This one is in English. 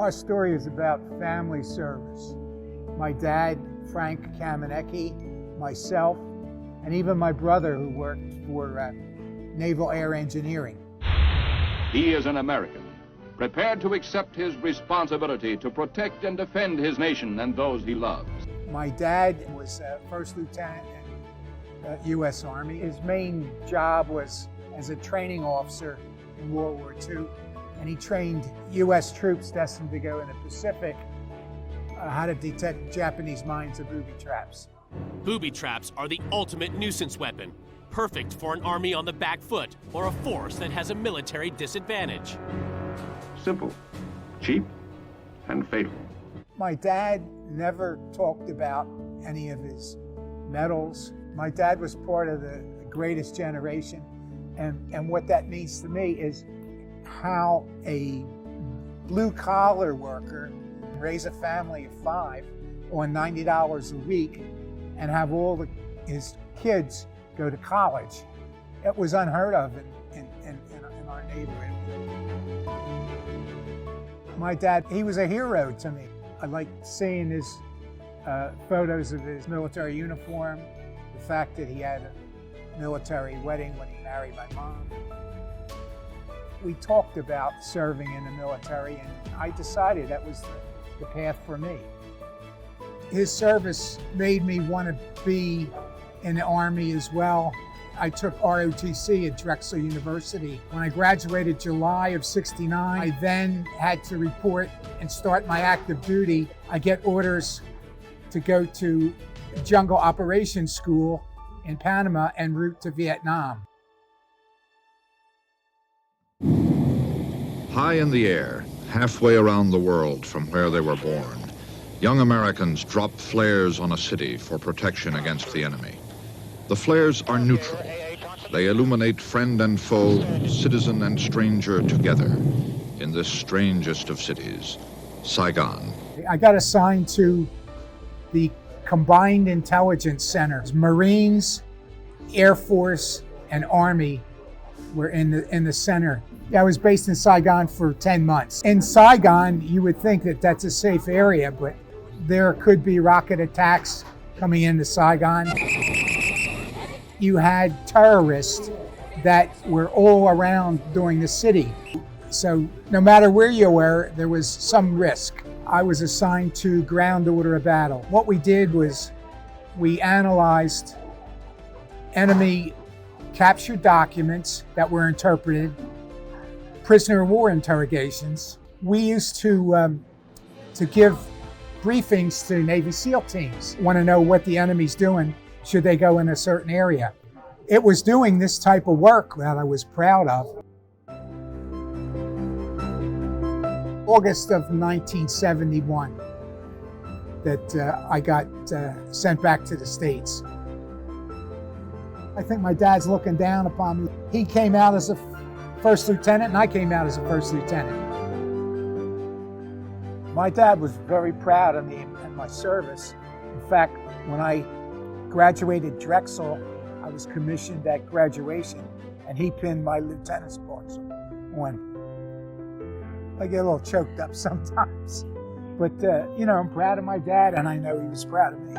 Our story is about family service. My dad, Frank Kamieniecki, myself, and even my brother who worked for Naval Air Engineering. He is an American, prepared to accept his responsibility to protect and defend his nation and those he loves. My dad was first lieutenant in the U.S. Army. His main job was as a training officer in World War II, and he trained U.S. troops destined to go in the Pacific how to detect Japanese mines and booby traps. Booby traps are the ultimate nuisance weapon, perfect for an army on the back foot or a force that has a military disadvantage. Simple, cheap, and fatal. My dad never talked about any of his medals. My dad was part of the greatest generation, and what that means to me is how a blue-collar worker can raise a family of 5 on $90 a week and have all his kids go to college. It was unheard of in our neighborhood. My dad, he was a hero to me. I liked seeing his photos of his military uniform, the fact that he had a military wedding when he married my mom. We talked about serving in the military, and I decided that was the path for me. His service made me want to be in the Army as well. I took ROTC at Drexel University. When I graduated July of '69, I then had to report and start my active duty. I get orders to go to Jungle Operations School in Panama en route to Vietnam. High in the air, halfway around the world from where they were born, young Americans drop flares on a city for protection against the enemy. The flares are neutral. They illuminate friend and foe, citizen and stranger together in this strangest of cities, Saigon. I got assigned to the Combined Intelligence Centers. Marines, Air Force, and Army were in the center. I was based in Saigon for 10 months. In Saigon, you would think that that's a safe area, but there could be rocket attacks coming into Saigon. You had terrorists that were all around during the city. So no matter where you were, there was some risk. I was assigned to ground order of battle. What we did was we analyzed enemy captured documents that were interpreted, prisoner of war interrogations. We used to give briefings to Navy SEAL teams, want to know what the enemy's doing should they go in a certain area. It was doing this type of work that I was proud of. August of 1971 that I got sent back to the States. I think my dad's looking down upon me. He came out as a first lieutenant and I came out as a first lieutenant. My dad was very proud of me and my service. In fact, when I graduated Drexel, I was commissioned at graduation, and he pinned my lieutenant's bars on. I get a little choked up sometimes, but I'm proud of my dad, and I know he was proud of me.